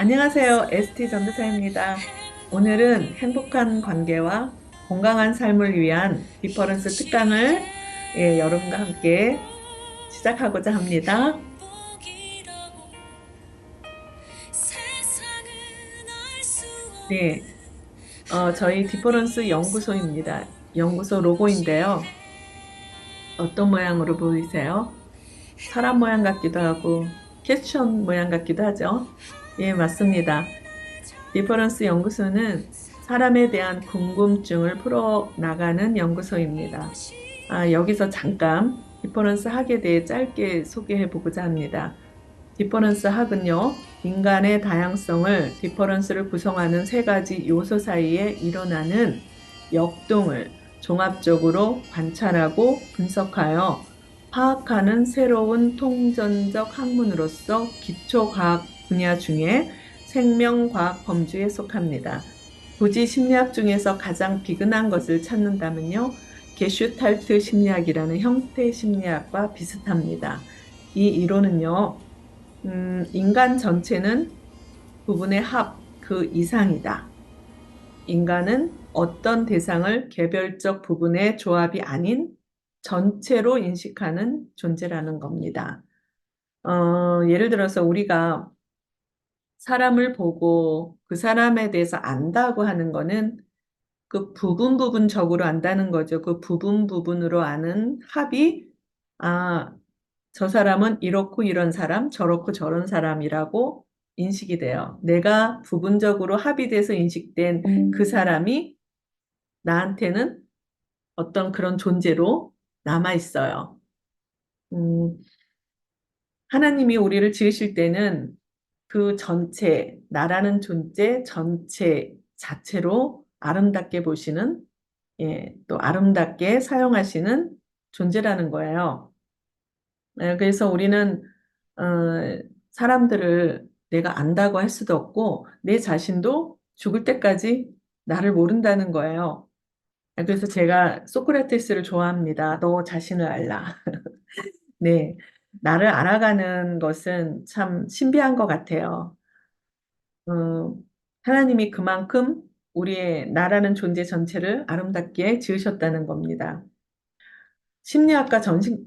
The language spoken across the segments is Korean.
안녕하세요. ST 전도사입니다. 오늘은 행복한 관계와 건강한 삶을 위한 디퍼런스 특강을 여러분과 함께 시작하고자 합니다. 네, 저희 디퍼런스 연구소입니다. 연구소 로고인데요. 어떤 모양으로 보이세요? 사람 모양 같기도 하고 퀘스천 모양 같기도 하죠. 예, 맞습니다. 디퍼런스 연구소는 사람에 대한 궁금증을 풀어나가는 연구소입니다. 여기서 잠깐 디퍼런스 학에 대해 짧게 소개해 보고자 합니다. 디퍼런스 학은요, 인간의 다양성을 디퍼런스를 구성하는 세 가지 요소 사이에 일어나는 역동을 종합적으로 관찰하고 분석하여 파악하는 새로운 통전적 학문으로서 기초과학 분야 중에 생명과학 범주에 속합니다. 굳이 심리학 중에서 가장 비근한 것을 찾는다면요, 게슈탈트 심리학이라는 형태 심리학과 비슷합니다. 이 이론은요, 인간 전체는 부분의 합, 그 이상이다. 인간은 어떤 대상을 개별적 부분의 조합이 아닌 전체로 인식하는 존재라는 겁니다. 예를 들어서 우리가 사람을 보고 그 사람에 대해서 안다고 하는 거는 그 부분적으로 안다는 거죠. 그 부분으로 아는 합이, 아, 저 사람은 이렇고 이런 사람, 저렇고 저런 사람이라고 인식이 돼요. 내가 부분적으로 합의돼서 인식된 그 사람이 나한테는 어떤 그런 존재로 남아 있어요. 음, 하나님이 우리를 지으실 때는 그 전체, 나라는 존재 전체 자체로 아름답게 보시는, 또 아름답게 사용하시는 존재라는 거예요. 그래서 우리는 어, 사람들을 내가 안다고 할 수도 없고 내 자신도 죽을 때까지 나를 모른다는 거예요. 그래서 제가 소크라테스를 좋아합니다. 너 자신을 알라. 네, 나를 알아가는 것은 참 신비한 것 같아요. 어, 하나님이 그만큼 우리의 나라는 존재 전체를 아름답게 지으셨다는 겁니다. 심리학과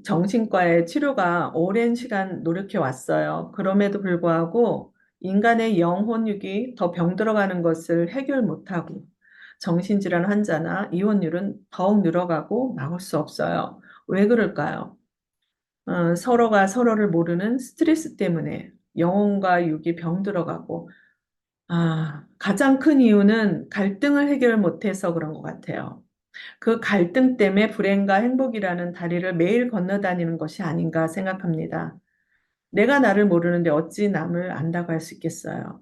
정신과의 치료가 오랜 시간 노력해 왔어요. 그럼에도 불구하고 인간의 영혼육이 더 병들어가는 것을 해결 못하고 정신질환 환자나 이혼율은 더욱 늘어가고 막을 수 없어요. 왜 그럴까요? 서로가 서로를 모르는 스트레스 때문에 영혼과 육이 병들어가고, 가장 큰 이유는 갈등을 해결 못해서 그런 것 같아요. 그 갈등 때문에 불행과 행복이라는 다리를 매일 건너다니는 것이 아닌가 생각합니다. 내가 나를 모르는데 어찌 남을 안다고 할 수 있겠어요.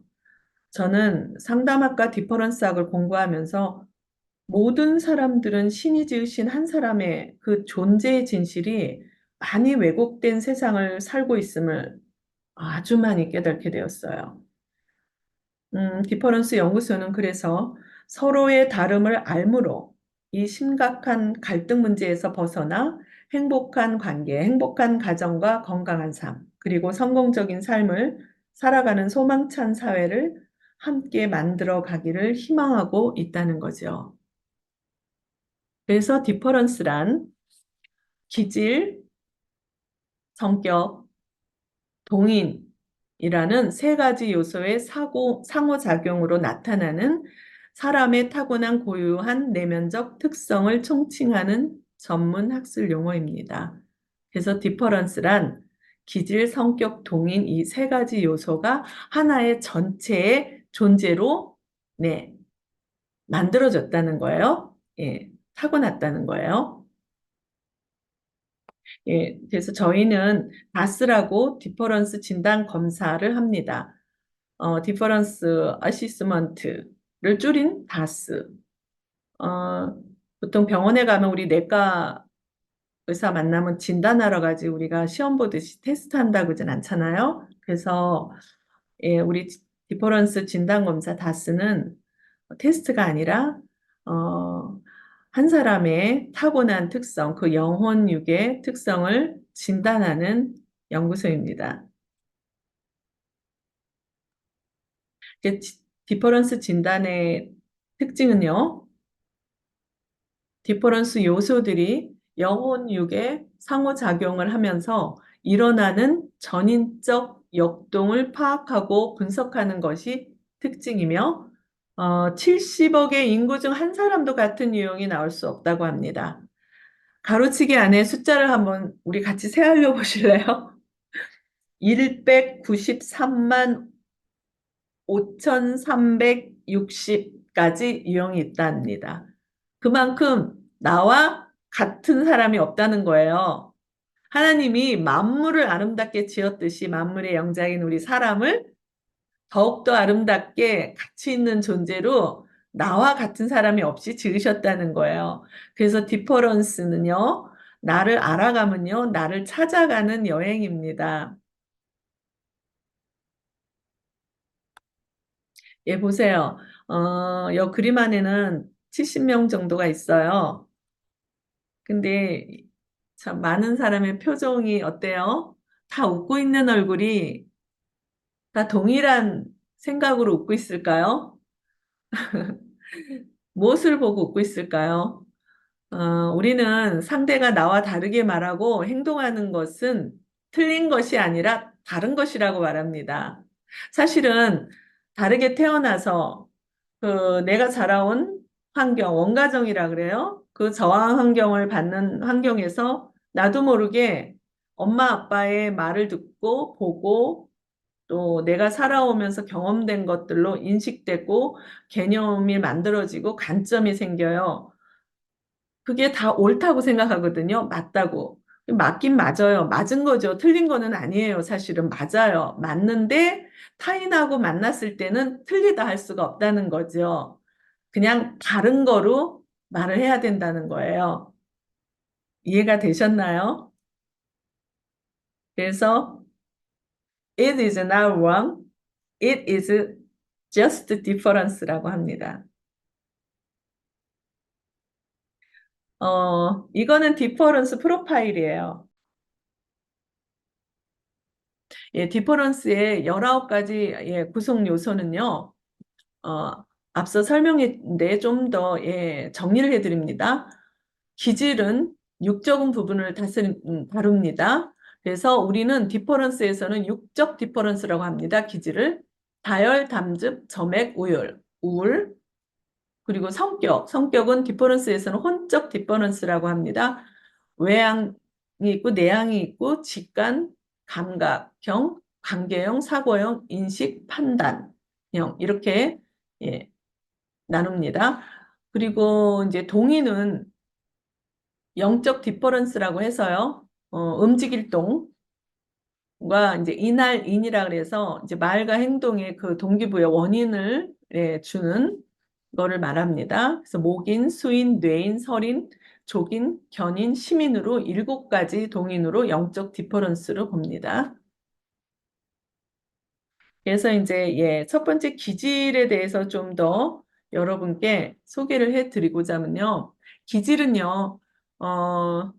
저는 상담학과 디퍼런스학을 공부하면서 모든 사람들은 신이 지으신 한 사람의 그 존재의 진실이 많이 왜곡된 세상을 살고 있음을 아주 많이 깨닫게 되었어요. 디퍼런스 연구소는 그래서 서로의 다름을 알므로 이 심각한 갈등 문제에서 벗어나 행복한 관계, 행복한 가정과 건강한 삶, 그리고 성공적인 삶을 살아가는 소망찬 사회를 함께 만들어 가기를 희망하고 있다는 거죠. 그래서 디퍼런스란 기질, 성격, 동인이라는 세 가지 요소의 상호작용으로 나타나는 사람의 타고난 고유한 내면적 특성을 총칭하는 전문 학술 용어입니다. 그래서 디퍼런스란 기질, 성격, 동인 이 세 가지 요소가 하나의 전체의 존재로 네, 만들어졌다는 거예요. 예, 타고났다는 거예요. 예, 그래서 저희는 다스라고 디퍼런스 진단 검사를 합니다. 디퍼런스 어시스먼트를 줄인 다스. 어, 보통 병원에 가면 우리 내과 의사 만나면 진단하러 가지 우리가 시험 보듯이 테스트 한다고 그러진 않잖아요. 그래서 예, 우리 디퍼런스 진단 검사 다스는 테스트가 아니라 어, 한 사람의 타고난 특성, 그 영혼육의 특성을 진단하는 연구소입니다. 이게 디퍼런스 진단의 특징은요, 디퍼런스 요소들이 영혼육에 상호작용을 하면서 일어나는 전인적 역동을 파악하고 분석하는 것이 특징이며, 70억의 인구 중 한 사람도 같은 유형이 나올 수 없다고 합니다. 가로치기 안에 숫자를 한번 우리 같이 세알려 보실래요? 193만 5,360까지 유형이 있답니다. 그만큼 나와 같은 사람이 없다는 거예요. 하나님이 만물을 아름답게 지었듯이 만물의 영장인 우리 사람을 더욱더 아름답게 가치 있는 존재로 나와 같은 사람이 없이 지으셨다는 거예요. 그래서 디퍼런스는요, 나를 알아가면요, 나를 찾아가는 여행입니다. 예, 보세요. 여 그림 안에는 70명 정도가 있어요. 근데 참 많은 사람의 표정이 어때요? 다 웃고 있는 얼굴이 다 동일한 생각으로 웃고 있을까요? 무엇을 보고 웃고 있을까요? 우리는 상대가 나와 다르게 말하고 행동하는 것은 틀린 것이 아니라 다른 것이라고 말합니다. 사실은 다르게 태어나서 내가 자라온 환경, 원가정이라 그래요. 그 저항 환경을 받는 환경에서 나도 모르게 엄마 아빠의 말을 듣고 보고 또 내가 살아오면서 경험된 것들로 인식되고 개념이 만들어지고 관점이 생겨요. 그게 다 옳다고 생각하거든요. 맞다고. 맞긴 맞아요. 맞은 거죠. 틀린 거는 아니에요. 사실은 맞아요. 맞는데 타인하고 만났을 때는 틀리다 할 수가 없다는 거죠. 그냥 다른 거로 말을 해야 된다는 거예요. 이해가 되셨나요? 그래서 it is not wrong, it is just difference라고 합니다. 이거는 디퍼런스 프로파일이에요. 예, 디퍼런스의 19가지 예, 구성 요소는요. 어, 앞서 설명했는데 좀 더 예, 정리를 해드립니다. 기질은 육적인 부분을 다룹니다. 그래서 우리는 디퍼런스에서는 육적 디퍼런스라고 합니다. 기질을 다열, 담즙, 점액, 우울, 그리고 성격은 디퍼런스에서는 혼적 디퍼런스라고 합니다. 외향이 있고 내향이 있고 직관, 감각형, 관계형, 사고형, 인식, 판단형 이렇게 예, 나눕니다. 그리고 이제 동의는 영적 디퍼런스라고 해서요. 움직일 동과 이제 인이라 그래서 이제 말과 행동의 그 동기부여 원인을 예, 주는 거를 말합니다. 그래서 목인, 수인, 뇌인, 설인, 족인, 견인, 시민으로 7가지 동인으로 영적 디퍼런스를 봅니다. 그래서 이제 예, 첫 번째 기질에 대해서 좀 더 여러분께 소개를 해드리고자 하면요. 기질은요, 어,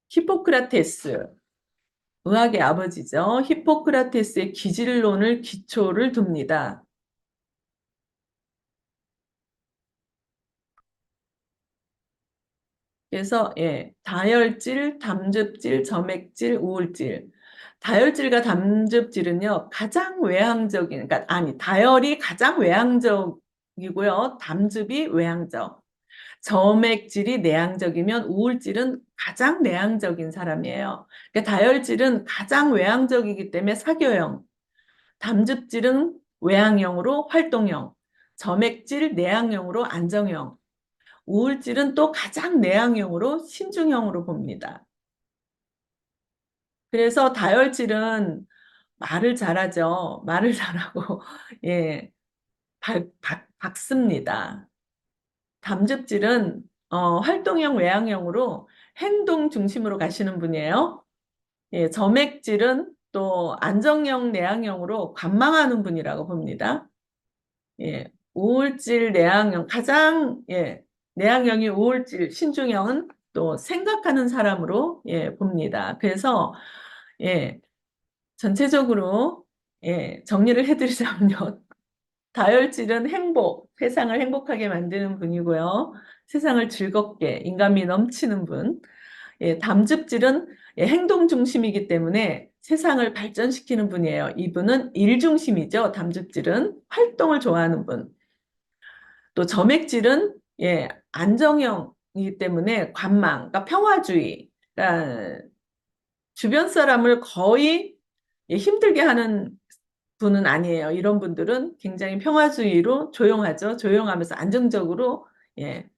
히포크라테스, 의학의 아버지죠. 히포크라테스의 기질론을 기초를 둡니다. 그래서 예, 다혈질, 담즙질, 점액질, 우울질. 다혈질과 담즙질은요, 가장 외향적인, 그러니까 아니, 다혈이 가장 외향적이고요. 담즙이 외향적. 점액질이 내향적이면 우울질은 가장 내향적인 사람이에요. 그러니까 다혈질은 가장 외향적이기 때문에 사교형, 담즙질은 외향형으로 활동형, 점액질 내향형으로 안정형, 우울질은 또 가장 내향형으로 신중형으로 봅니다. 그래서 다혈질은 말을 잘하죠. 말을 잘하고, 예, 박습니다. 담즙질은 활동형 외향형으로 행동 중심으로 가시는 분이에요. 예, 점액질은 또 안정형 내향형으로 관망하는 분이라고 봅니다. 예, 우울질 내향형 가장 예, 내향형이 우울질 신중형은 또 생각하는 사람으로 예, 봅니다. 그래서 예, 전체적으로 정리를 해드리자면요. 다혈질은 행복, 세상을 행복하게 만드는 분이고요. 세상을 즐겁게, 인간미 넘치는 분. 담즙질은 행동 중심이기 때문에 세상을 발전시키는 분이에요. 이분은 일 중심이죠. 담즙질은 활동을 좋아하는 분. 또 점액질은 안정형이기 때문에 관망, 그러니까 평화주의, 그러니까 주변 사람을 거의 힘들게 하는 분은 아니에요. 이런 분들은 굉장히 평화주의로 조용하죠. 조용하면서 안정적으로 예,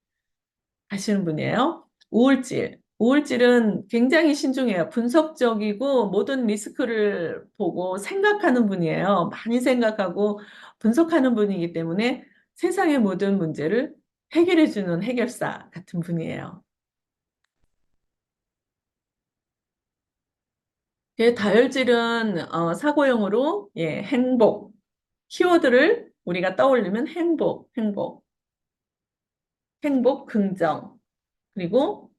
하시는 분이에요. 우울질. 우울질은 굉장히 신중해요. 분석적이고 모든 리스크를 보고 생각하는 분이에요. 많이 생각하고 분석하는 분이기 때문에 세상의 모든 문제를 해결해주는 해결사 같은 분이에요. 다혈질은 사고형으로 행복, 키워드를 우리가 떠올리면 행복, 행복, 행복, 긍정. 그리고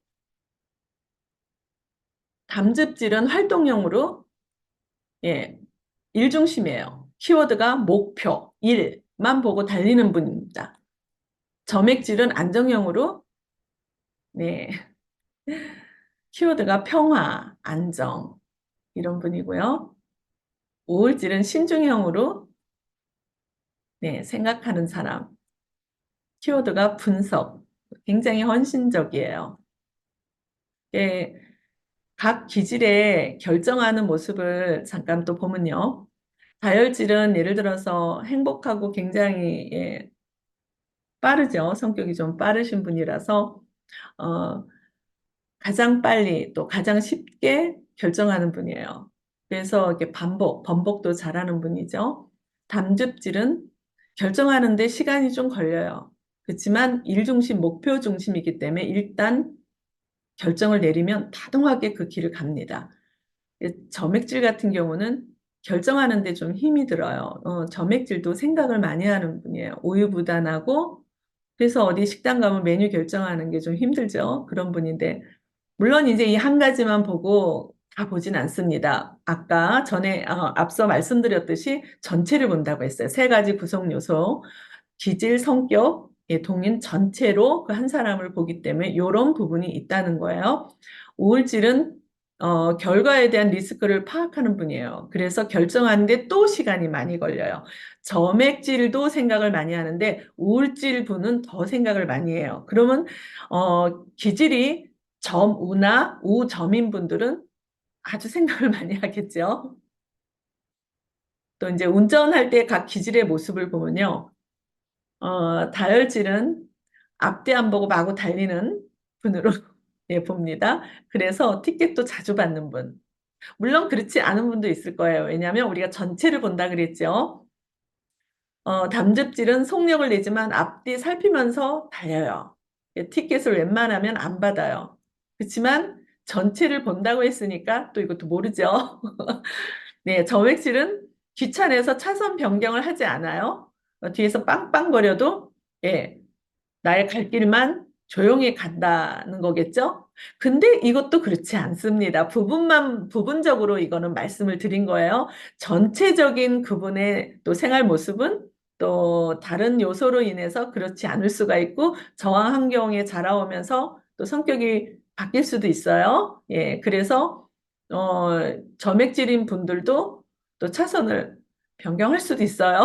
담즙질은 활동형으로 예, 일 중심이에요. 키워드가 목표, 일만 보고 달리는 분입니다. 점액질은 안정형으로 네, 키워드가 평화, 안정 이런 분이고요. 우울질은 신중형으로 생각하는 사람. 키워드가 분석, 굉장히 헌신적이에요. 예, 각 기질의 결정하는 모습을 잠깐 또 보면요. 다혈질은 예를 들어서 행복하고 굉장히 빠르죠. 성격이 좀 빠르신 분이라서 어, 가장 빨리 또 가장 쉽게 결정하는 분이에요. 그래서 이렇게 번복도 잘하는 분이죠. 담즙질은 결정하는데 시간이 좀 걸려요. 그렇지만 일 중심, 목표 중심이기 때문에 일단 결정을 내리면 타당하게 그 길을 갑니다. 점액질 같은 경우는 결정하는데 좀 힘이 들어요. 점액질도 생각을 많이 하는 분이에요. 우유부단하고 그래서 어디 식당 가면 메뉴 결정하는 게 좀 힘들죠. 그런 분인데 물론 이제 이 한 가지만 보고 다 보진 않습니다. 아까 전에 앞서 말씀드렸듯이 전체를 본다고 했어요. 세 가지 구성 요소, 기질, 성격, 동인 전체로 그 한 사람을 보기 때문에 이런 부분이 있다는 거예요. 우울질은 결과에 대한 리스크를 파악하는 분이에요. 그래서 결정하는데 또 시간이 많이 걸려요. 점액질도 생각을 많이 하는데 우울질 분은 더 생각을 많이 해요. 그러면 기질이 점우나 우점인 분들은 아주 생각을 많이 하겠죠. 또 이제 운전할 때 각 기질의 모습을 보면요. 다혈질은 앞뒤 안 보고 마구 달리는 분으로 봅니다. 그래서 티켓도 자주 받는 분. 물론 그렇지 않은 분도 있을 거예요. 왜냐하면 우리가 전체를 본다 그랬죠. 담즙질은 속력을 내지만 앞뒤 살피면서 달려요. 티켓을 웬만하면 안 받아요. 그렇지만 전체를 본다고 했으니까 또 이것도 모르죠. 네, 점액질은 귀찮아서 차선 변경을 하지 않아요. 뒤에서 빵빵거려도 예, 나의 갈 길만 조용히 간다는 거겠죠? 근데 이것도 그렇지 않습니다. 부분적으로 이거는 말씀을 드린 거예요. 전체적인 그분의 또 생활 모습은 또 다른 요소로 인해서 그렇지 않을 수가 있고 저항 환경에 자라오면서 또 성격이 바뀔 수도 있어요. 그래서 점액질인 분들도 또 차선을 변경할 수도 있어요.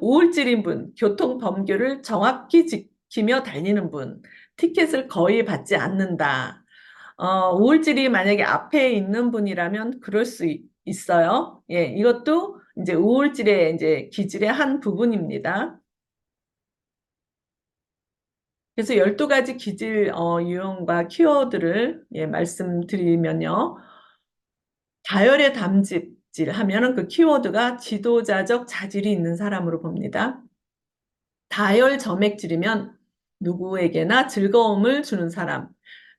우울질인 분, 교통 법규를 정확히 지키며 달리는 분, 티켓을 거의 받지 않는다. 우울질이 만약에 앞에 있는 분이라면 그럴 수 있어요. 이것도 이제 우울질의 이제 기질의 한 부분입니다. 그래서 12가지 기질 유형과 키워드를 말씀드리면요. 다혈의 담즙질 하면은 그 키워드가 지도자적 자질이 있는 사람으로 봅니다. 다혈 점액질이면 누구에게나 즐거움을 주는 사람.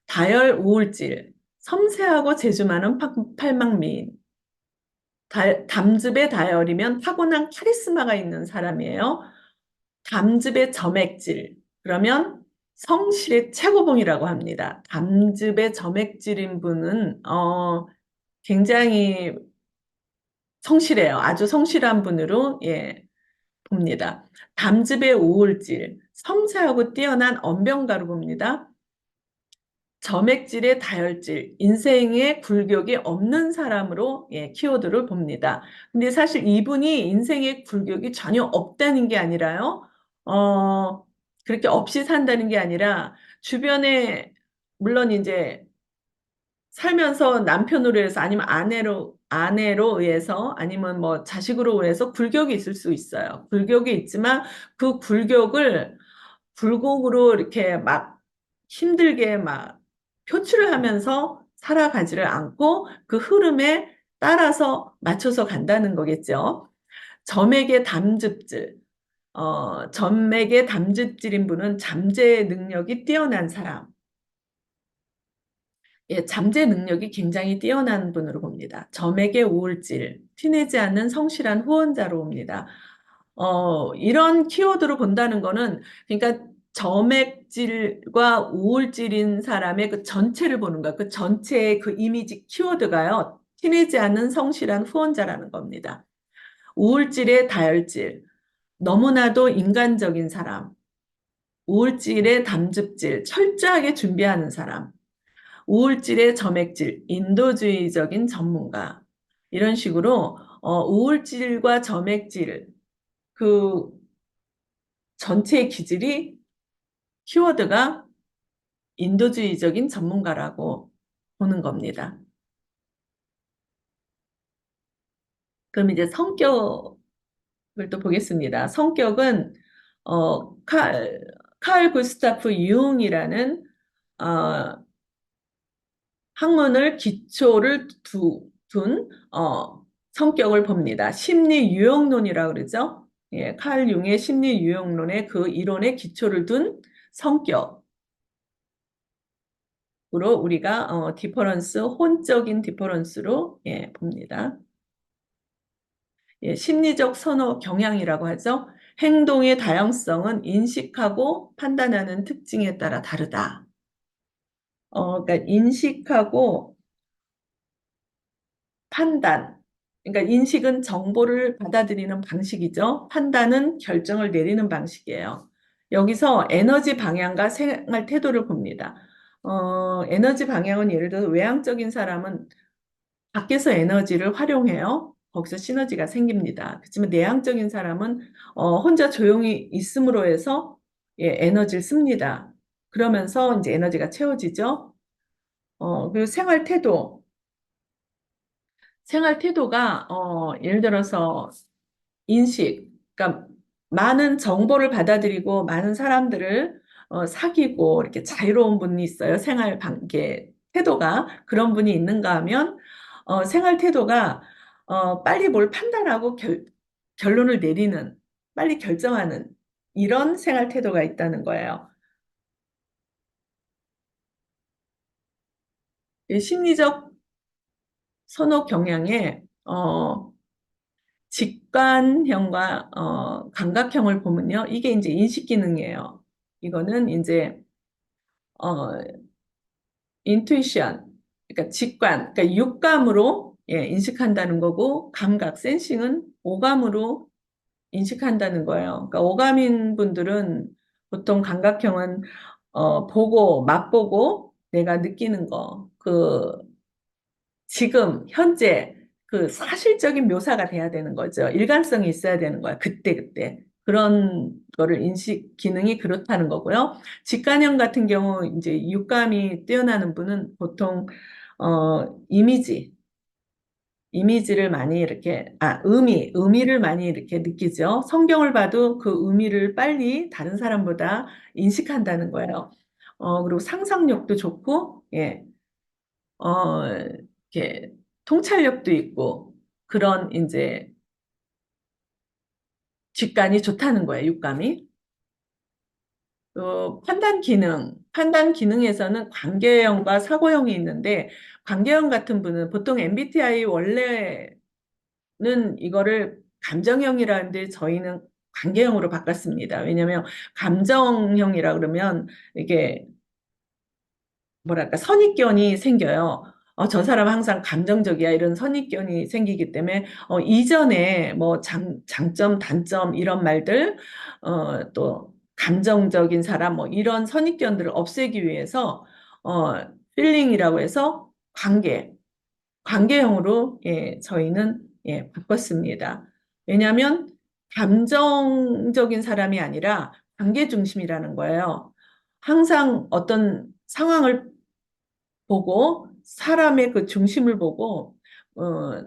다혈 우울질, 섬세하고 재주 많은 팔방미인. 담즙의 다혈이면 타고난 카리스마가 있는 사람이에요. 담즙의 점액질, 그러면 성실의 최고봉이라고 합니다. 담즙의 점액질인 분은 굉장히 성실해요. 아주 성실한 분으로, 예, 봅니다. 담즙의 우울질, 섬세하고 뛰어난 언변가로 봅니다. 점액질의 다혈질, 인생에 굴욕이 없는 사람으로, 예, 키워드를 봅니다. 근데 사실 이분이 인생에 굴욕이 전혀 없다는 게 아니라요. 어, 그렇게 없이 산다는 게 아니라 주변에 물론 이제 살면서 남편으로 해서 아니면 아내로 의해서 아니면 뭐 자식으로 의해서 굴욕이 있을 수 있어요. 굴욕이 있지만 그 굴욕을 굴곡으로 이렇게 막 힘들게 막 표출을 하면서 살아가지를 않고 그 흐름에 따라서 맞춰서 간다는 거겠죠. 점액의 담즙질. 점액의 담즙질인 분은 잠재 능력이 뛰어난 사람. 예, 잠재 능력이 굉장히 뛰어난 분으로 봅니다. 점액의 우울질, 티내지 않는 성실한 후원자로 봅니다. 이런 키워드로 본다는 거는, 그러니까 점액질과 우울질인 사람의 그 전체를 보는 거야. 그 전체의 그 이미지 키워드가요, 티내지 않는 성실한 후원자라는 겁니다. 우울질의 다혈질, 너무나도 인간적인 사람, 우울질의 담즙질, 철저하게 준비하는 사람, 우울질의 점액질, 인도주의적인 전문가. 이런 식으로 우울질과 점액질, 그 전체의 기질이 키워드가 인도주의적인 전문가라고 보는 겁니다. 그럼 이제 성격을 또 보겠습니다. 성격은 칼 구스타프 융이라는 어, 학문을 기초를 둔 성격을 봅니다. 심리 유형론이라고 그러죠. 예, 칼 융의 심리 유형론의 그 이론의 기초를 둔 성격으로 우리가 디퍼런스, 혼적인 디퍼런스로, 예, 봅니다. 예, 심리적 선호 경향이라고 하죠. 행동의 다양성은 인식하고 판단하는 특징에 따라 다르다. 그러니까 인식하고 판단. 그러니까 인식은 정보를 받아들이는 방식이죠. 판단은 결정을 내리는 방식이에요. 여기서 에너지 방향과 생활 태도를 봅니다. 에너지 방향은 예를 들어 외향적인 사람은 밖에서 에너지를 활용해요. 거기서 시너지가 생깁니다. 그렇지만 내향적인 사람은 혼자 조용히 있음으로 해서, 예, 에너지를 씁니다. 그러면서 이제 에너지가 채워지죠. 그리고 생활 태도. 생활 태도가 예를 들어서 인식, 그러니까 많은 정보를 받아들이고 많은 사람들을 사귀고 이렇게 자유로운 분이 있어요. 생활 관계 태도가 그런 분이 있는가 하면 생활 태도가 빨리 뭘 판단하고 결론을 내리는, 빨리 결정하는 이런 생활 태도가 있다는 거예요. 이 심리적 선호 경향에 직관형과 감각형을 보면요. 이게 이제 인식 기능이에요. 이거는 이제 어, 인투이션, 그러니까 직관, 그러니까 육감으로, 예, 인식한다는 거고, 감각, 센싱은 오감으로 인식한다는 거예요. 그러니까 오감인 분들은 보통 감각형은 보고, 맛보고, 내가 느끼는 거, 지금 현재 그 사실적인 묘사가 돼야 되는 거죠. 일관성이 있어야 되는 거야. 그때. 그런 거를 인식 기능이 그렇다는 거고요. 직관형 같은 경우 이제 육감이 뛰어나는 분은 보통 이미지, 이미지를 많이 이렇게 의미를 많이 이렇게 느끼죠. 성경을 봐도 그 의미를 빨리 다른 사람보다 인식한다는 거예요. 그리고 상상력도 좋고, 예. 이렇게 통찰력도 있고 그런 이제 직관이 좋다는 거예요, 육감이. 또 판단 기능에서는 관계형과 사고형이 있는데 관계형 같은 분은 보통 MBTI 원래는 이거를 감정형이라는데 저희는 관계형으로 바꿨습니다. 왜냐하면 감정형이라 그러면 이게 뭐랄까 선입견이 생겨요. 저 사람 항상 감정적이야. 이런 선입견이 생기기 때문에, 이전에 뭐 장점, 단점, 이런 말들, 또 감정적인 사람, 뭐 이런 선입견들을 없애기 위해서, 어, 필링이라고 해서 관계형으로, 예, 저희는, 예, 바꿨습니다. 왜냐하면, 감정적인 사람이 아니라 관계 중심이라는 거예요. 항상 어떤 상황을 보고 사람의 그 중심을 보고 어,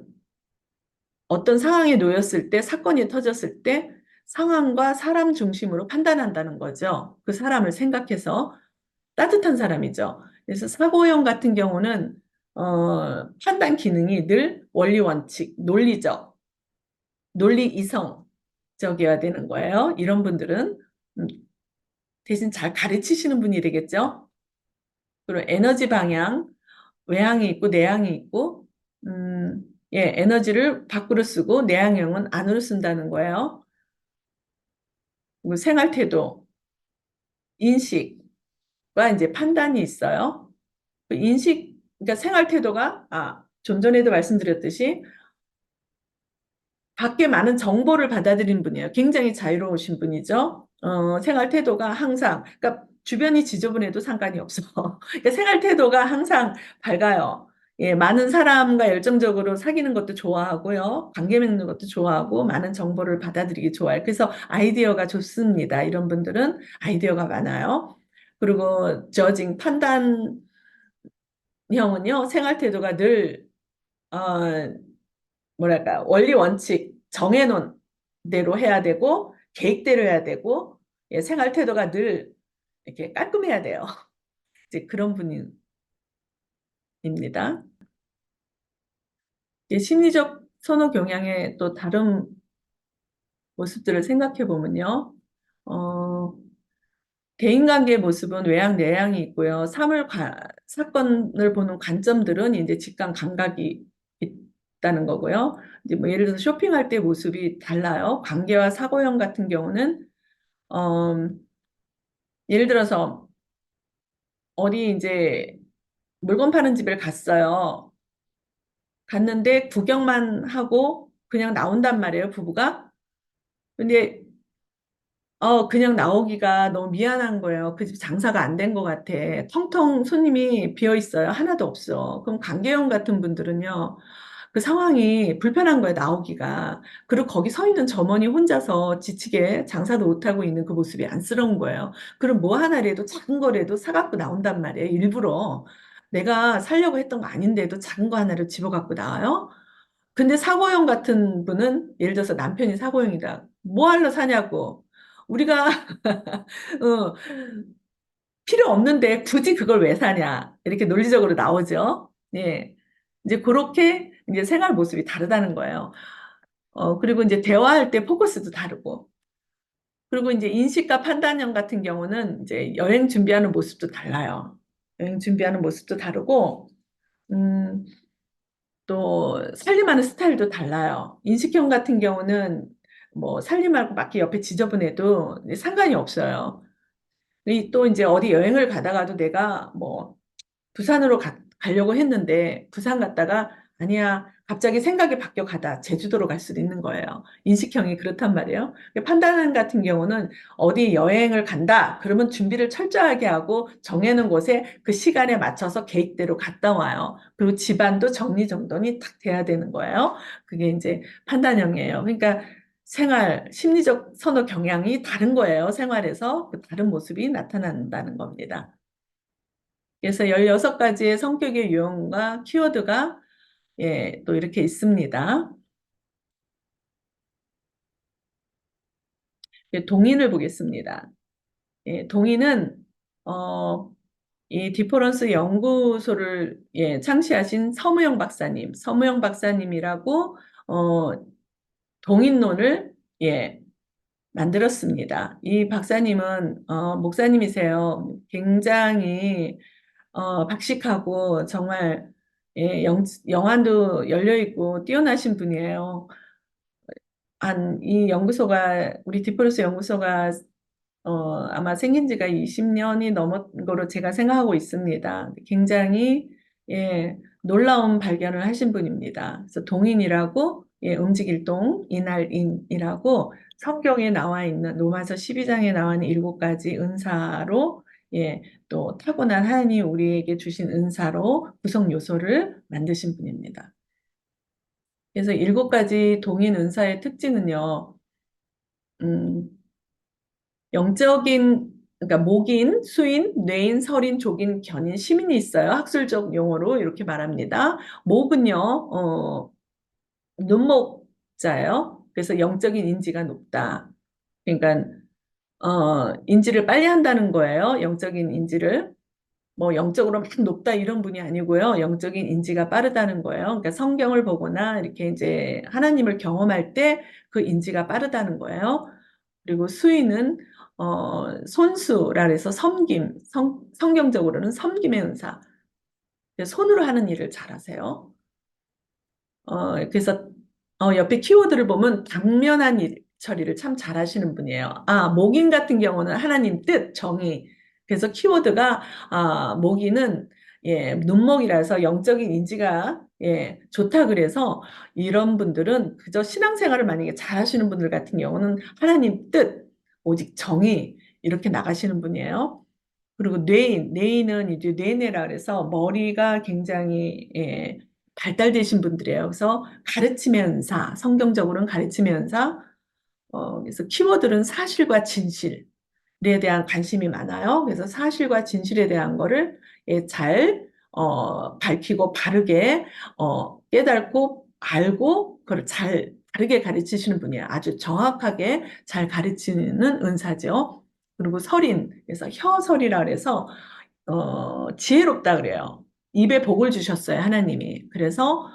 어떤 상황에 놓였을 때 사건이 터졌을 때 상황과 사람 중심으로 판단한다는 거죠. 그 사람을 생각해서 따뜻한 사람이죠. 그래서 사고형 같은 경우는 판단 기능이 늘 원리 원칙, 논리적, 논리 이성적이어야 되는 거예요. 이런 분들은 음, 대신 잘 가르치시는 분이 되겠죠. 그리고 에너지 방향, 외향이 있고 내향이 있고, 예, 에너지를 밖으로 쓰고 내향형은 안으로 쓴다는 거예요. 그리고 생활 태도, 인식과 이제 판단이 있어요. 그 그러니까 생활 태도가, 좀 전에도 말씀드렸듯이 밖에 많은 정보를 받아들이는 분이에요. 굉장히 자유로우신 분이죠. 생활 태도가 항상, 그러니까 주변이 지저분해도 상관이 없어. 그러니까 생활 태도가 항상 밝아요. 예, 많은 사람과 열정적으로 사귀는 것도 좋아하고요. 관계 맺는 것도 좋아하고, 많은 정보를 받아들이기 좋아해요. 그래서 아이디어가 좋습니다. 이런 분들은 아이디어가 많아요. 그리고 판단형은요, 생활 태도가 늘, 어, 뭐랄까, 원리 원칙 정해놓은 대로 해야 되고, 계획대로 해야 되고, 예, 생활 태도가 늘 이렇게 깔끔해야 돼요. 이제 그런 분입니다. 이제 심리적 선호 경향의 또 다른 모습들을 생각해 보면요. 어, 대인관계의 모습은 외향, 내향이 있고요. 사건을 보는 관점들은 이제 직관, 감각이 있다는 거고요. 이제 뭐 예를 들어서 쇼핑할 때 모습이 달라요. 관계와 사고형 같은 경우는, 어, 예를 들어서 어디 이제 물건 파는 집을 갔어요. 갔는데 구경만 하고 그냥 나온단 말이에요, 부부가. 근데 그냥 나오기가 너무 미안한 거예요. 그 집 장사가 안 된 것 같아. 텅텅 손님이 비어 있어요. 하나도 없어. 그럼 관계형 같은 분들은요, 그 상황이 불편한 거예요, 나오기가. 그리고 거기 서 있는 점원이 혼자서 지치게 장사도 못하고 있는 그 모습이 안쓰러운 거예요. 그럼 뭐 하나라도 작은 거라도 사갖고 나온단 말이에요, 일부러. 내가 살려고 했던 거 아닌데도 작은 거 하나를 집어갖고 나와요? 근데 사고형 같은 분은 예를 들어서 남편이 사고형이다. 뭐 하러 사냐고. 우리가 어, 필요 없는데 굳이 그걸 왜 사냐. 이렇게 논리적으로 나오죠. 예. 이제 그렇게 이제 생활 모습이 다르다는 거예요. 그리고 이제 대화할 때 포커스도 다르고. 그리고 이제 인식과 판단형 같은 경우는 이제 여행 준비하는 모습도 달라요. 여행 준비하는 모습도 다르고, 음, 또 살림하는 스타일도 달라요. 인식형 같은 경우는 뭐 살림하고 막히 옆에 지저분해도 상관이 없어요. 또 이제 어디 여행을 가다가도 내가 뭐 부산으로 가려고 했는데 부산 갔다가 아니야 갑자기 생각이 바뀌어 가다 제주도로 갈 수도 있는 거예요. 인식형이 그렇단 말이에요. 판단 같은 경우는 어디 여행을 간다 그러면 준비를 철저하게 하고 정해놓은 곳에 그 시간에 맞춰서 계획대로 갔다 와요. 그리고 집안도 정리정돈이 딱 돼야 되는 거예요. 그게 이제 판단형이에요. 그러니까 심리적 선호 경향이 다른 거예요. 생활에서 그 다른 모습이 나타난다는 겁니다. 그래서 16가지의 성격의 유형과 키워드가 예, 또 이렇게 있습니다. 예, 동인을 보겠습니다. 예, 동인은 어, 이 디퍼런스 연구소를 예, 창시하신 서무영 박사님이라고 어, 동인론을 예, 만들었습니다. 이 박사님은 목사님이세요. 굉장히 박식하고 정말 예, 영안도 열려있고 뛰어나신 분이에요. 이 연구소가, 우리 디프로스 연구소가 아마 생긴 지가 20년이 넘은 거로 제가 생각하고 있습니다. 굉장히 예, 놀라운 발견을 하신 분입니다. 그래서 동인이라고, 예, 움직일 동, 이날인이라고 성경에 나와 있는 로마서 12장에 나와 있는 7가지 은사로, 예, 또 타고난 하나님이 우리에게 주신 은사로 구성 요소를 만드신 분입니다. 그래서 7가지 동인 은사의 특징은요, 음, 영적인, 그러니까 목인, 수인, 뇌인, 설인, 족인, 견인, 시민이 있어요. 학술적 용어로 이렇게 말합니다. 목은요, 눈목자예요. 그래서 영적인 인지가 높다. 그러니까, 인지를 빨리 한다는 거예요. 영적인 인지를. 뭐 영적으로 막 높다 이런 분이 아니고요. 영적인 인지가 빠르다는 거예요. 그러니까 성경을 보거나 이렇게 이제 하나님을 경험할 때 그 인지가 빠르다는 거예요. 그리고 수위는 손수라 해서 섬김, 성경적으로는 섬김의 은사. 손으로 하는 일을 잘하세요. 그래서 옆에 키워드를 보면 당면한 일 처리를 참 잘하시는 분이에요. 아, 목인 같은 경우는 하나님 뜻, 정의. 그래서 키워드가 목인은 예, 눈목이라서 영적인 인지가 예, 좋다 그래서 이런 분들은 그저 신앙생활을 만약에 잘하시는 분들 같은 경우는 하나님 뜻, 오직 정의 이렇게 나가시는 분이에요. 그리고 뇌인은 이제 뇌뇌라 그래서 머리가 굉장히 예, 발달되신 분들이에요. 그래서 가르침의 은사, 성경적으로는 가르침의 은사, 그래서 키워드는 사실과 진실에 대한 관심이 많아요. 그래서 사실과 진실에 대한 거를 예, 잘 밝히고 바르게 깨닫고 알고 그걸 잘 바르게 가르치시는 분이에요. 아주 정확하게 잘 가르치는 은사죠. 그리고 설인, 그래서 혀설이라 그래서 지혜롭다 그래요. 입에 복을 주셨어요, 하나님이. 그래서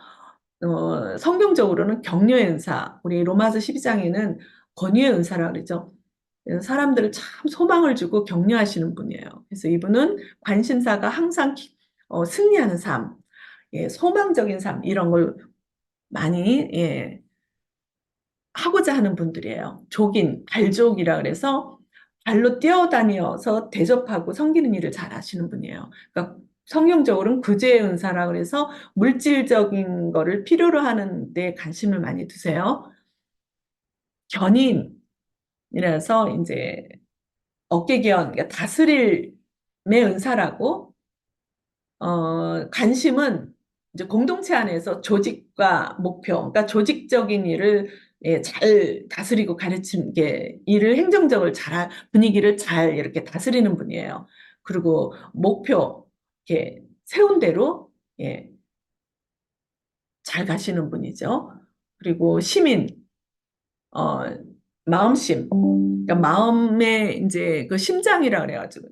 성경적으로는 격려의 은사, 우리 로마서 12장에는 권위의 은사라 그러죠. 그래서 사람들을 참 소망을 주고 격려하시는 분이에요. 그래서 이분은 관심사가 항상 승리하는 삶, 예, 소망적인 삶 이런 걸 많이 예, 하고자 하는 분들이에요. 족인, 발족이라 그래서 발로 뛰어다니어서 대접하고 섬기는 일을 잘 하시는 분이에요. 그러니까 성경적으로는 구제의 은사라 그래서 물질적인 거를 필요로 하는 데 관심을 많이 두세요. 견인이라서 이제 어깨견, 그러니까 다스릴의 은사라고 관심은 이제 공동체 안에서 조직과 목표, 그러니까 조직적인 일을 예, 잘 다스리고 가르치는 게 일을 행정적으로 잘 분위기를 잘 이렇게 다스리는 분이에요. 그리고 목표 이렇게 세운 대로 예, 잘 가시는 분이죠. 그리고 시민, 어, 마음심, 그러니까 마음의 이제 그 심장이라 그래가지고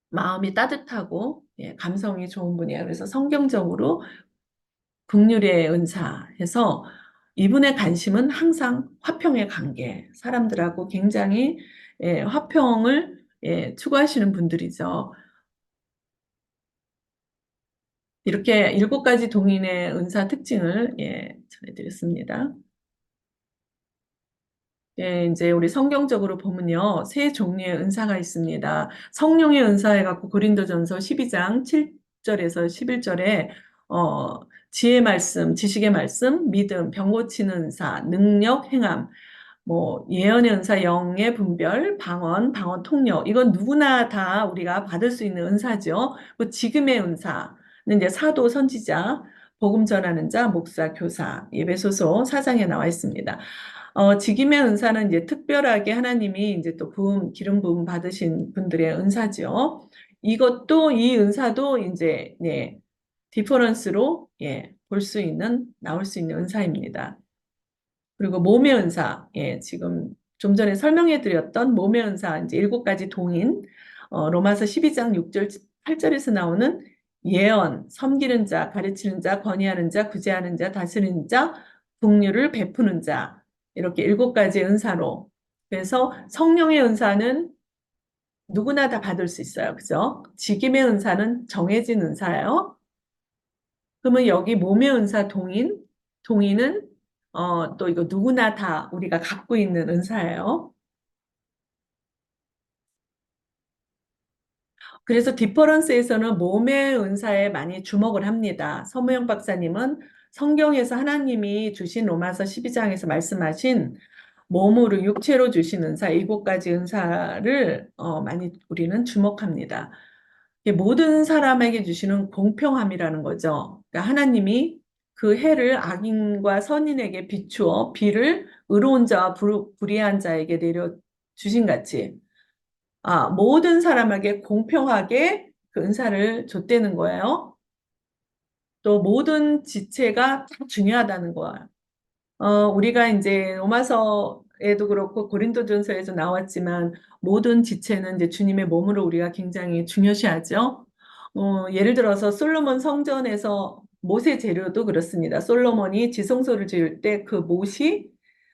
마음이 따뜻하고 예, 감성이 좋은 분이에요. 그래서 성경적으로 긍휼의 은사해서 이분의 관심은 항상 화평의 관계, 사람들하고 굉장히 예, 화평을 예, 추구하시는 분들이죠. 이렇게 7가지 동인의 은사 특징을 예, 전해드렸습니다. 예, 이제 우리 성경적으로 보면요, 세 종류의 은사가 있습니다. 성령의 은사 해갖고 고린도전서 12장 7절에서 11절에 지혜 말씀, 지식의 말씀, 믿음, 병 고치는 은사, 능력, 행함, 뭐 예언의 은사, 영의 분별, 방언 통역 이건 누구나 다 우리가 받을 수 있는 은사죠. 그 지금의 은사는 이제 사도, 선지자, 복음 전하는 자, 목사, 교사, 예배소서 4장에 나와 있습니다. 직임의 은사는 이제 특별하게 하나님이 이제 또 기름 부음 받으신 분들의 은사죠. 이것도 이 은사도 이제 네, 디퍼런스로 예, 볼 수 있는 나올 수 있는 은사입니다. 그리고 몸의 은사, 예, 지금 좀 전에 설명해 드렸던 몸의 은사, 이제 7가지 동인, 로마서 12장 6절, 8절에서 나오는 예언, 섬기는 자, 가르치는 자, 권위하는 자, 구제하는 자, 다스리는 자, 긍휼을 베푸는 자, 이렇게 7가지 은사로. 그래서 성령의 은사는 누구나 다 받을 수 있어요. 그죠? 직임의 은사는 정해진 은사예요. 그러면 여기 몸의 은사 동인은 또 이거 누구나 다 우리가 갖고 있는 은사예요. 그래서 디퍼런스에서는 몸의 은사에 많이 주목을 합니다. 서무영 박사님은 성경에서 하나님이 주신 로마서 12장에서 말씀하신 몸으로 육체로 주신 은사, 7가지 은사를 많이 우리는 주목합니다. 이게 모든 사람에게 주시는 공평함이라는 거죠. 그러니까 하나님이 그 해를 악인과 선인에게 비추어 비를 의로운 자와 불의한 자에게 내려 주신 같이 모든 사람에게 공평하게 그 은사를 줬다는 거예요. 또 모든 지체가 다 중요하다는 거예요. 우리가 이제 로마서에도 그렇고 고린도전서에도 나왔지만 모든 지체는 이제 주님의 몸으로 우리가 굉장히 중요시하죠. 예를 들어서 솔로몬 성전에서 못의 재료도 그렇습니다. 솔로몬이 지성소를 지을 때 그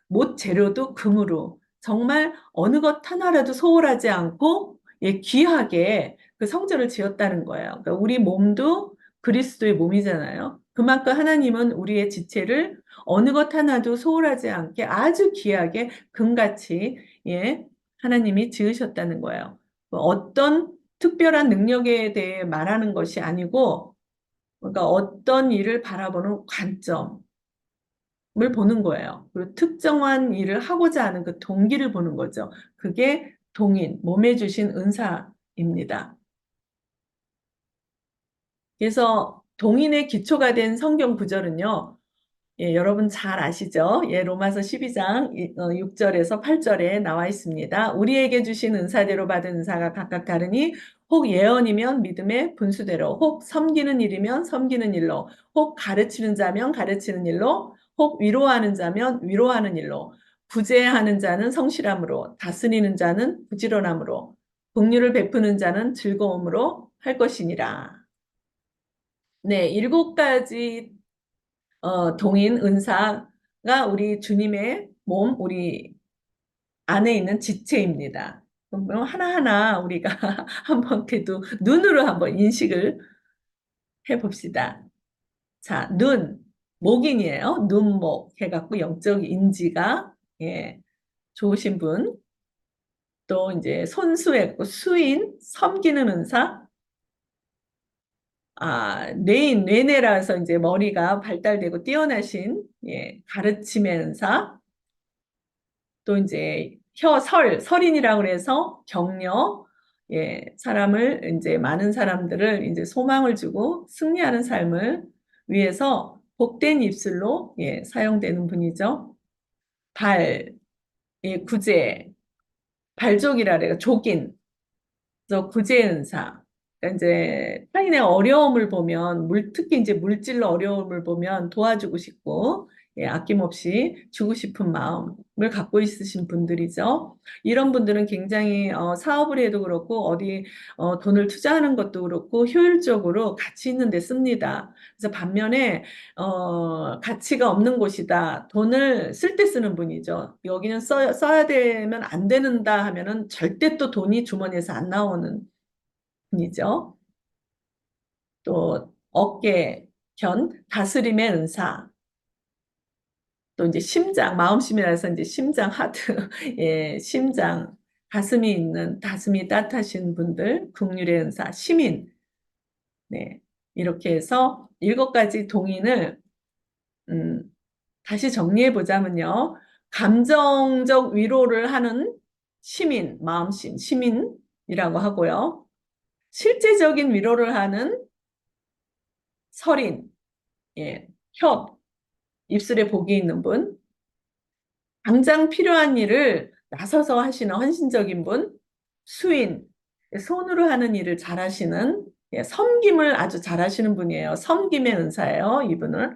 못 재료도 금으로 정말 어느 것 하나라도 소홀하지 않고 귀하게 그 성전을 지었다는 거예요. 그러니까 우리 몸도 그리스도의 몸이잖아요. 그만큼 하나님은 우리의 지체를 어느 것 하나도 소홀하지 않게 아주 귀하게 금같이 하나님이 지으셨다는 거예요. 뭐 어떤 특별한 능력에 대해 말하는 것이 아니고 그러니까 어떤 일을 바라보는 관점을 보는 거예요. 그리고 특정한 일을 하고자 하는 그 동기를 보는 거죠. 그게 동인, 몸에 주신 은사입니다. 그래서 동인의 기초가 된 성경 구절은요. 여러분 잘 아시죠? 로마서 12장 6절에서 8절에 나와 있습니다. 우리에게 주신 은사대로 받은 은사가 각각 다르니 혹 예언이면 믿음의 분수대로, 혹 섬기는 일이면 섬기는 일로, 혹 가르치는 자면 가르치는 일로, 혹 위로하는 자면 위로하는 일로, 구제하는 자는 성실함으로, 다스리는 자는 부지런함으로, 긍휼을 베푸는 자는 즐거움으로 할 것이니라. 네, 7가지 동인 은사가 우리 주님의 몸, 우리 안에 있는 지체입니다. 그럼 하나하나 우리가 한번 그래도 눈으로 한번 인식을 해봅시다. 자, 목인이에요. 눈목 해갖고 영적 인지가 좋으신 분. 또 이제 손수했고 수인, 섬기는 은사. 뇌내라서 이제 머리가 발달되고 뛰어나신 가르침의 은사. 또 이제 설인이라고 그래서 격려, 사람을, 이제 많은 사람들을 이제 소망을 주고 승리하는 삶을 위해서 복된 입술로, 사용되는 분이죠. 발, 구제, 발족이라 그래요. 족인, 그래서 구제은사. 그러니까 이제 타인의 어려움을 보면 특히 이제 물질로 어려움을 보면 도와주고 싶고 아낌없이 주고 싶은 마음을 갖고 있으신 분들이죠. 이런 분들은 굉장히 사업을 해도 그렇고 어디 돈을 투자하는 것도 그렇고 효율적으로 가치 있는 데 씁니다. 그래서 반면에 가치가 없는 곳이다. 돈을 쓸 때 쓰는 분이죠. 여기는 써야 되면 안 되는다 하면은 절대 또 돈이 주머니에서 안 나오는 분이죠. 또 어깨, 다스림의 은사. 또 이제 마음심이라서 이제 심장, 하트, 심장, 가슴이 따뜻하신 분들, 긍휼의 은사, 시민. 네. 이렇게 해서 7가지 동인을 음, 다시 정리해 보자면요. 감정적 위로를 하는 시민이라고 하고요. 실제적인 위로를 하는 설인, 예, 입술에 복이 있는 분, 당장 필요한 일을 나서서 하시는 헌신적인 분, 수인, 손으로 하는 일을 잘하시는, 섬김을 아주 잘하시는 분이에요. 섬김의 은사예요, 이분은.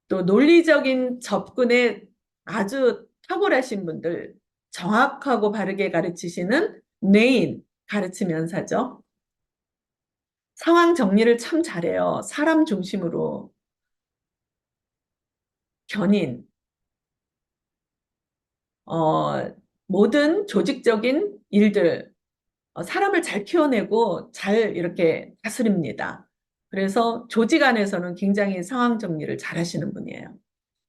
또 논리적인 접근에 아주 탁월하신 분들, 정확하고 바르게 가르치시는 뇌인, 가르치면서죠. 상황 정리를 참 잘해요. 사람 중심으로. 견인, 모든 조직적인 일들, 사람을 잘 키워내고 잘 이렇게 다스립니다. 그래서 조직 안에서는 굉장히 상황 정리를 잘 하시는 분이에요.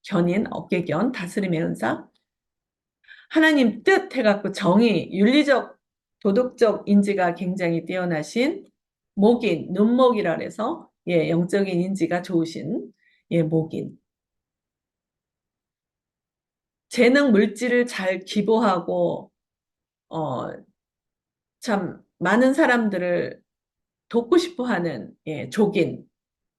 견인, 어깨견, 다스림의 은사. 하나님 뜻 해갖고 정의, 윤리적 도덕적 인지가 굉장히 뛰어나신 목인, 눈목이라 그래서 예, 영적인 인지가 좋으신 예, 목인. 재능 물질을 잘 기부하고 어, 참 많은 사람들을 돕고 싶어 하는 예, 족인.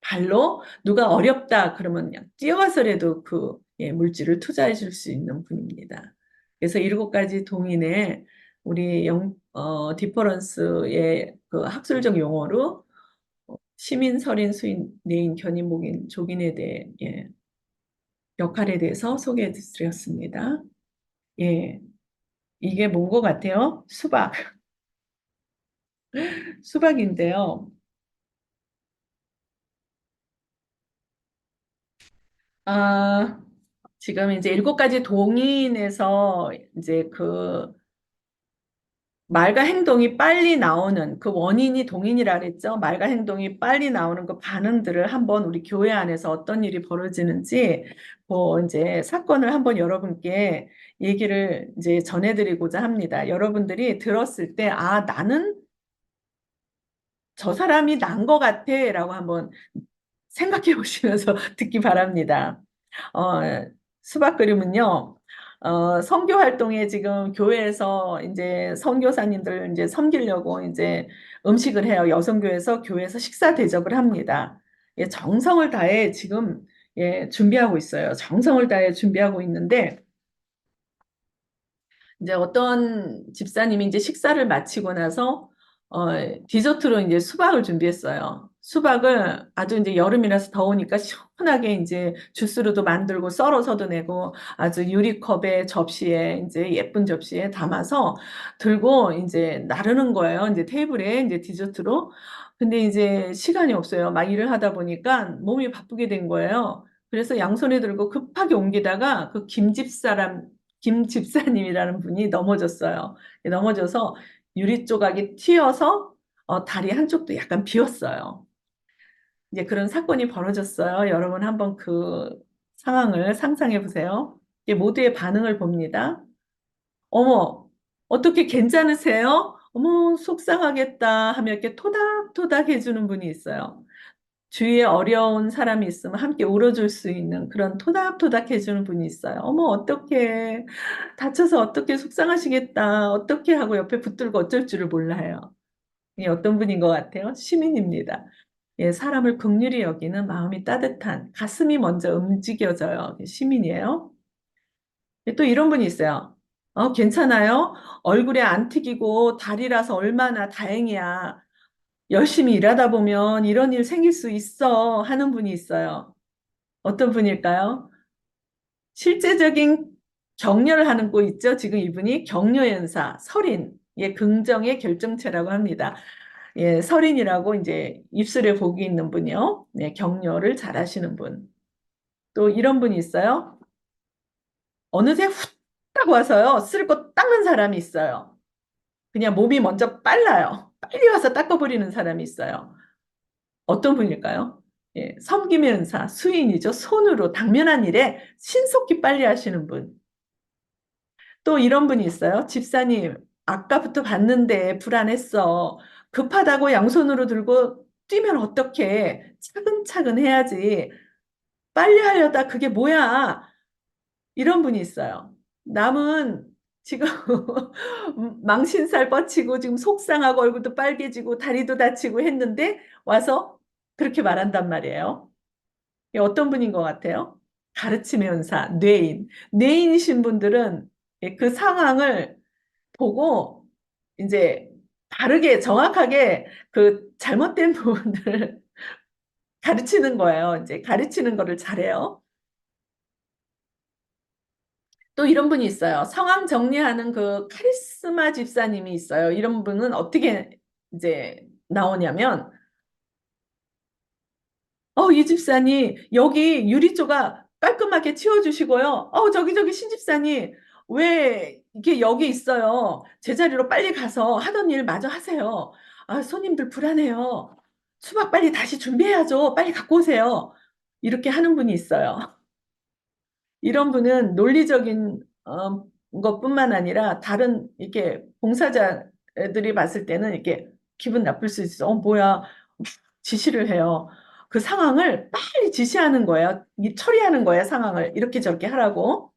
발로 누가 어렵다 그러면 그냥 뛰어가서라도 그 예, 물질을 투자해 줄 수 있는 분입니다. 그래서 일곱 가지 동인의 우리 디퍼런스의 그 학술적 용어로 시민, 서린, 수인, 내인, 견인, 목인, 족인에 대해 예, 역할에 대해서 소개해 드렸습니다. 예, 이게 뭔 것 같아요? 수박, 수박인데요. 아, 지금 이제 일곱 가지 동인에서 이제 그 말과 행동이 빨리 나오는 그 원인이 동인이라 그랬죠. 말과 행동이 빨리 나오는 그 반응들을 한번 우리 교회 안에서 어떤 일이 벌어지는지 뭐 이제 사건을 한번 여러분께 얘기를 이제 전해드리고자 합니다. 여러분들이 들었을 때, 아, 나는 저 사람이 난 것 같아라고 한번 생각해 보시면서 듣기 바랍니다. 어, 수박 그림은요, 선교 활동에 지금 교회에서 이제 선교사님들 이제 섬기려고 이제 음식을 해요. 여성교회에서 교회에서 식사 대접을 합니다. 예, 정성을 다해 지금 예, 준비하고 있어요. 정성을 다해 준비하고 있는데 이제 어떤 집사님이 이제 식사를 마치고 나서 어, 디저트로 이제 수박을 준비했어요. 수박을 아주 이제 여름이라서 더우니까 시원하게 이제 주스로도 만들고 썰어서도 내고 아주 유리컵에 접시에 이제 예쁜 접시에 담아서 들고 이제 나르는 거예요. 이제 테이블에 이제 디저트로. 근데 이제 시간이 없어요. 막 일을 하다 보니까 몸이 바쁘게 된 거예요. 그래서 양손에 들고 급하게 옮기다가 그 김 집사님이라는 분이 넘어졌어요. 넘어져서 유리 조각이 튀어서 다리 한쪽도 약간 비었어요. 이제 그런 사건이 벌어졌어요. 여러분 한번 그 상황을 상상해 보세요. 이제 모두의 반응을 봅니다. 어머, 어떻게 괜찮으세요? 어머, 속상하겠다 하며 이렇게 토닥토닥 해주는 분이 있어요. 주위에 어려운 사람이 있으면 함께 울어줄 수 있는 그런 토닥토닥 해주는 분이 있어요. 어머, 어떡해. 다쳐서 어떻게 속상하시겠다. 어떻게 하고 옆에 붙들고 어쩔 줄을 몰라요. 이 어떤 분인 것 같아요? 시민입니다. 예, 사람을 긍휼히 여기는 마음이 따뜻한, 가슴이 먼저 움직여져요. 시민이에요. 또 이런 분이 있어요. 괜찮아요? 얼굴에 안 튀기고 다리라서 얼마나 다행이야. 열심히 일하다 보면 이런 일 생길 수 있어 하는 분이 있어요. 어떤 분일까요? 실제적인 격려를 하는 거 있죠? 지금 이분이 격려연사, 설인, 예, 긍정의 결정체라고 합니다. 예, 설인이라고 이제 입술에 복이 있는 분이요. 네, 격려를 잘 하시는 분. 또 이런 분이 있어요. 어느새 후딱 와서요, 쓸 거 닦는 사람이 있어요. 그냥 몸이 먼저 빨라요. 빨리 와서 닦아버리는 사람이 있어요. 어떤 분일까요? 예, 섬기면사, 수인이죠. 손으로 당면한 일에 신속히 빨리 하시는 분. 또 이런 분이 있어요. 집사님, 아까부터 봤는데 불안했어. 급하다고 양손으로 들고 뛰면 어떡해. 차근차근 해야지. 빨리 하려다 그게 뭐야. 이런 분이 있어요. 남은 지금 망신살 뻗치고 지금 속상하고 얼굴도 빨개지고 다리도 다치고 했는데 와서 그렇게 말한단 말이에요. 이게 어떤 분인 것 같아요? 가르치면서 뇌인. 뇌인이신 분들은 그 상황을 보고 이제 바르게 정확하게 그 잘못된 부분을 가르치는 거예요. 이제 가르치는 거를 잘해요. 또 이런 분이 있어요. 상황 정리하는 그 카리스마 집사님이 있어요. 이런 분은 어떻게 이제 나오냐면 이 집사님, 여기 유리조각 깔끔하게 치워주시고요. 저기 신집사님, 왜 이게 여기 있어요? 제자리로 빨리 가서 하던 일 마저 하세요. 아, 손님들 불안해요. 수박 빨리 다시 준비해야죠. 빨리 갖고 오세요. 이렇게 하는 분이 있어요. 이런 분은 논리적인 것뿐만 아니라 다른 이렇게 봉사자 애들이 봤을 때는 이렇게 기분 나쁠 수 있어. 뭐야. 지시를 해요. 그 상황을 빨리 지시하는 거예요. 처리하는 거예요, 상황을. 이렇게 저렇게 하라고.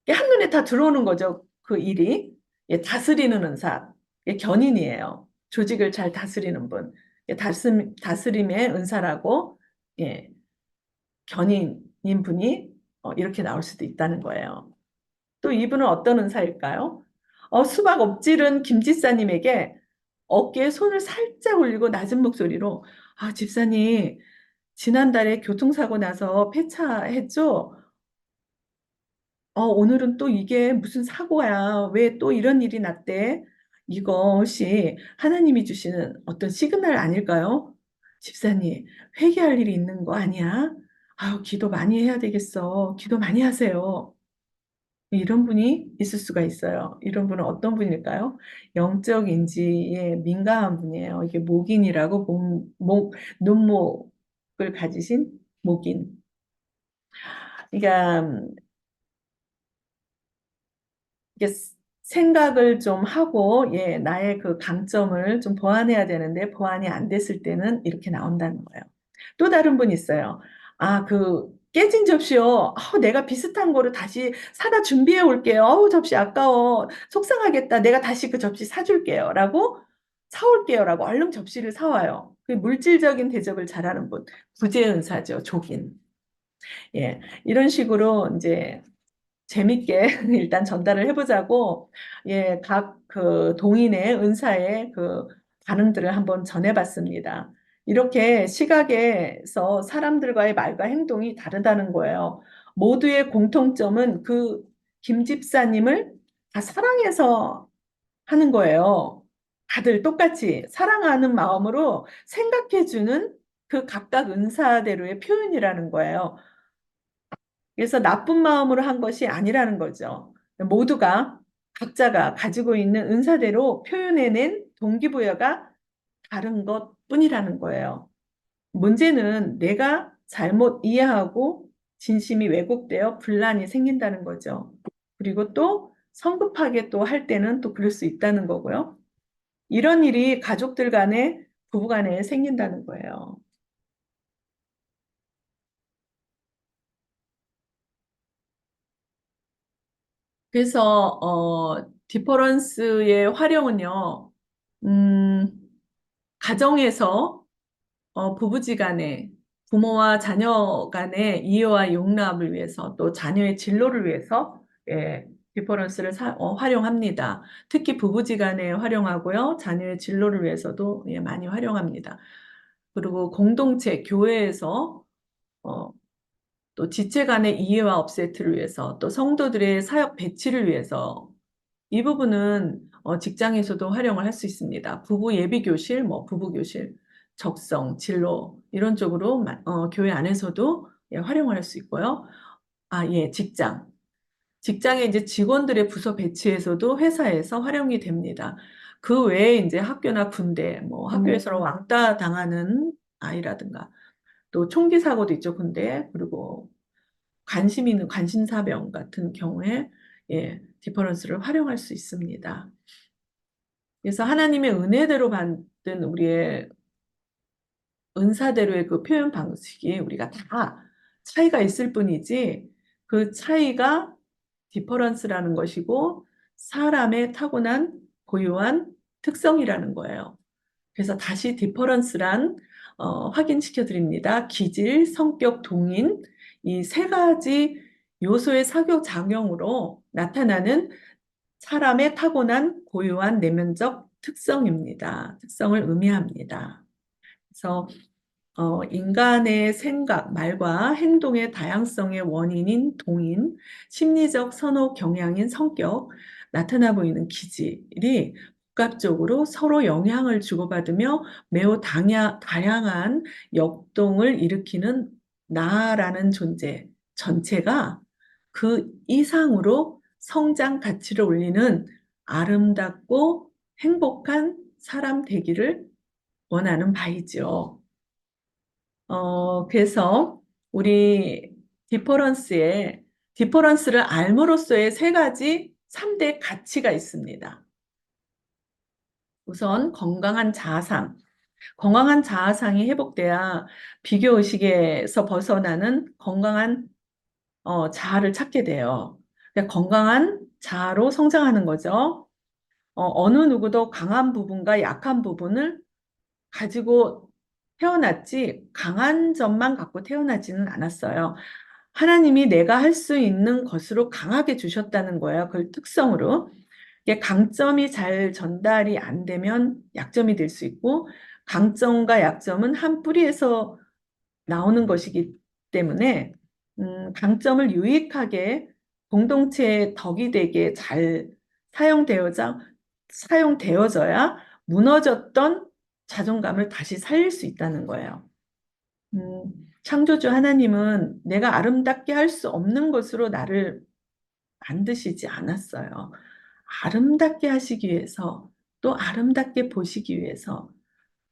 이게 한눈에 다 들어오는 거죠, 그 일이. 예, 다스리는 은사. 예, 견인이에요. 조직을 잘 다스리는 분. 예, 다스림의 은사라고, 예, 견인인 분이 이렇게 나올 수도 있다는 거예요. 또 이분은 어떤 은사일까요? 수박 엎질은 김집사님에게 어깨에 손을 살짝 올리고 낮은 목소리로, 아, 집사님, 지난달에 교통사고 나서 폐차했죠? 오늘은 또 이게 무슨 사고야? 왜 또 이런 일이 났대? 이것이 하나님이 주시는 어떤 시그널 아닐까요? 집사님, 회개할 일이 있는 거 아니야? 아유, 기도 많이 해야 되겠어. 기도 많이 하세요. 이런 분이 있을 수가 있어요. 이런 분은 어떤 분일까요? 영적 인지에 민감한 분이에요. 이게 목인이라고 눈목을 가지신 목인. 그러니까 이게 생각을 좀 하고, 예, 나의 그 강점을 좀 보완해야 되는데, 보완이 안 됐을 때는 이렇게 나온다는 거예요. 또 다른 분 있어요. 아, 그, 깨진 접시요. 내가 비슷한 거를 다시 사다 준비해 올게요. 접시 아까워. 속상하겠다. 내가 다시 그 접시 사줄게요. 라고, 사올게요. 라고 얼른 접시를 사와요. 그 물질적인 대접을 잘하는 분. 구제은사죠. 족인. 예. 이런 식으로 이제 재밌게 일단 전달을 해보자고, 예, 각 그 동인의 은사의 그 반응들을 한번 전해봤습니다. 이렇게 시각에서 사람들과의 말과 행동이 다르다는 거예요. 모두의 공통점은 그 김 집사님을 다 사랑해서 하는 거예요. 다들 똑같이 사랑하는 마음으로 생각해주는 그 각각 은사대로의 표현이라는 거예요. 그래서 나쁜 마음으로 한 것이 아니라는 거죠. 모두가 각자가 가지고 있는 은사대로 표현해낸 동기부여가 다른 것뿐이라는 거예요. 문제는 내가 잘못 이해하고 진심이 왜곡되어 분란이 생긴다는 거죠. 그리고 또 성급하게 또 할 때는 또 그럴 수 있다는 거고요. 이런 일이 가족들 간에, 부부 간에 생긴다는 거예요. 그래서 디퍼런스의 활용은요, 음, 가정에서 부부지간에 부모와 자녀 간의 이해와 용납을 위해서 또 자녀의 진로를 위해서 예, 디퍼런스를 활용합니다. 특히 부부지간에 활용하고요, 자녀의 진로를 위해서도 예, 많이 활용합니다. 그리고 공동체, 교회에서 어, 또 지체 간의 이해와 업세트를 위해서 또 성도들의 사역 배치를 위해서 이 부분은 직장에서도 활용을 할 수 있습니다. 부부 예비 교실, 뭐 부부 교실, 적성, 진로 이런 쪽으로 교회 안에서도 예, 활용을 할 수 있고요. 아, 예, 직장. 직장에 이제 직원들의 부서 배치에서도 회사에서 활용이 됩니다. 그 외에 이제 학교나 군대, 뭐 학교에서 왕따 당하는 아이라든가 또 총기 사고도 있죠, 군대. 그리고 관심 있는 관심사병 같은 경우에 예, 디퍼런스를 활용할 수 있습니다. 그래서 하나님의 은혜대로 받은 우리의 은사대로의 그 표현 방식이 우리가 다 차이가 있을 뿐이지 그 차이가 디퍼런스라는 것이고 사람의 타고난 고유한 특성이라는 거예요. 그래서 다시 디퍼런스란 확인시켜 드립니다. 기질, 성격, 동인 이 세 가지 요소의 사교작용으로 나타나는 사람의 타고난 고유한 내면적 특성입니다. 특성을 의미합니다. 그래서 인간의 생각, 말과 행동의 다양성의 원인인 동인, 심리적 선호 경향인 성격, 나타나 보이는 기질이 복합적으로 서로 영향을 주고받으며 매우 다양한 역동을 일으키는 나라는 존재 전체가 그 이상으로 성장 가치를 올리는 아름답고 행복한 사람 되기를 원하는 바이죠. 그래서 우리 디퍼런스를 알므로써의 세 가지 3대 가치가 있습니다. 우선 건강한 자아상. 건강한 자아상이 회복돼야 비교의식에서 벗어나는 건강한 자아를 찾게 돼요. 그러니까 건강한 자아로 성장하는 거죠. 어느 누구도 강한 부분과 약한 부분을 가지고 태어났지 강한 점만 갖고 태어나지는 않았어요. 하나님이 내가 할 수 있는 것으로 강하게 주셨다는 거예요. 그걸 특성으로. 이게 강점이 잘 전달이 안 되면 약점이 될 수 있고 강점과 약점은 한 뿌리에서 나오는 것이기 때문에 강점을 유익하게 공동체의 덕이 되게 잘 사용되어져, 사용되어져야 무너졌던 자존감을 다시 살릴 수 있다는 거예요. 창조주 하나님은 내가 아름답게 할 수 없는 것으로 나를 만드시지 않았어요. 아름답게 하시기 위해서, 또 아름답게 보시기 위해서,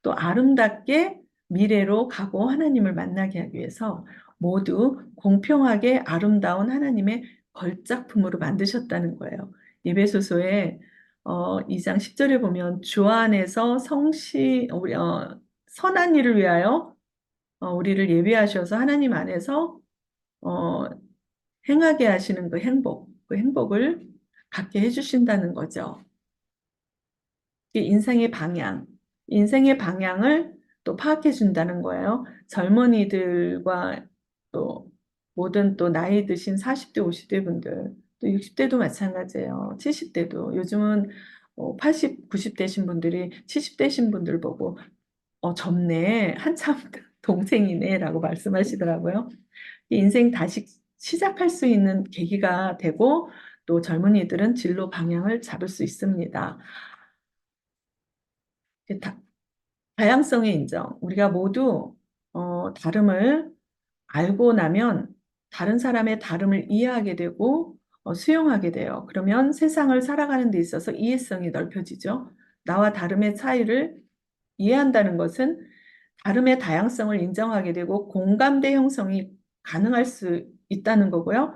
또 아름답게 미래로 가고 하나님을 만나게 하기 위해서 모두 공평하게 아름다운 하나님의 걸작품으로 만드셨다는 거예요. 에베소서의 2장 10절에 보면 주 안에서 선한 일을 위하여 우리를 예비하셔서 하나님 안에서 어, 행하게 하시는 그 행복을 갖게 해주신다는 거죠. 이게 인생의 방향을 또 파악해 준다는 거예요. 젊은이들과 또 모든 또 나이 드신 40대, 50대 분들, 또 60대도 마찬가지예요. 70대도. 요즘은 80, 90대신 분들이 70대신 분들 보고 젊네. 한참 동생이네. 라고 말씀하시더라고요. 인생 다시 시작할 수 있는 계기가 되고 또 젊은이들은 진로 방향을 잡을 수 있습니다. 다, 다양성의 인정. 우리가 모두 다름을 알고 나면 다른 사람의 다름을 이해하게 되고 수용하게 돼요. 그러면 세상을 살아가는 데 있어서 이해성이 넓혀지죠. 나와 다름의 차이를 이해한다는 것은 다름의 다양성을 인정하게 되고 공감대 형성이 가능할 수 있다는 거고요.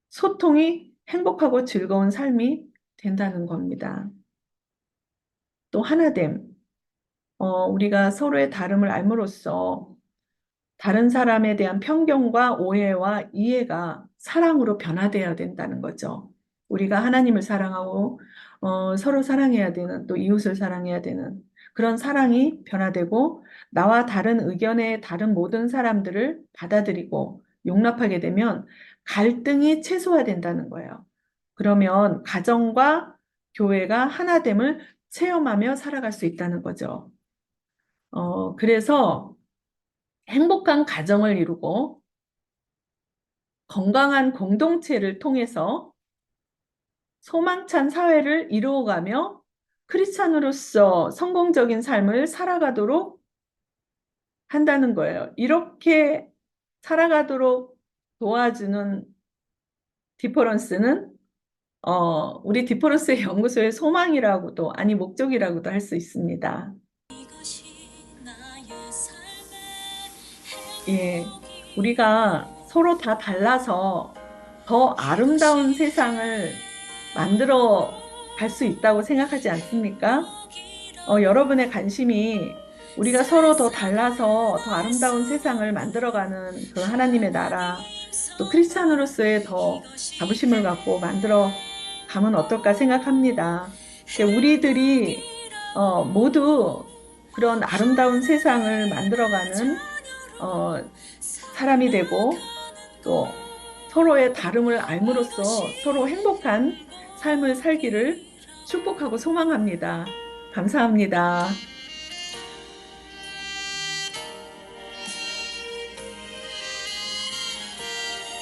소통이 행복하고 즐거운 삶이 된다는 겁니다. 또 하나됨. 우리가 서로의 다름을 알므로써 다른 사람에 대한 편견과 오해와 이해가 사랑으로 변화되어야 된다는 거죠. 우리가 하나님을 사랑하고 서로 사랑해야 되는 또 이웃을 사랑해야 되는 그런 사랑이 변화되고 나와 다른 의견에 다른 모든 사람들을 받아들이고 용납하게 되면 갈등이 최소화된다는 거예요. 그러면 가정과 교회가 하나됨을 체험하며 살아갈 수 있다는 거죠. 그래서 행복한 가정을 이루고 건강한 공동체를 통해서 소망찬 사회를 이루어가며 크리스찬으로서 성공적인 삶을 살아가도록 한다는 거예요. 이렇게 살아가도록 도와주는 디퍼런스는 우리 디퍼런스의 연구소의 소망이라고도 아니 목적이라고도 할 수 있습니다. 예, 우리가 서로 다 달라서 더 아름다운 세상을 만들어 갈 수 있다고 생각하지 않습니까? 여러분의 관심이 우리가 서로 더 달라서 더 아름다운 세상을 만들어가는 그 하나님의 나라, 또 크리스찬으로서의 더 자부심을 갖고 만들어 가면 어떨까 생각합니다. 우리들이 모두 그런 아름다운 세상을 만들어가는 어, 사람이 되고 또 서로의 다름을 알므로써 서로 행복한 삶을 살기를 축복하고 소망합니다. 감사합니다.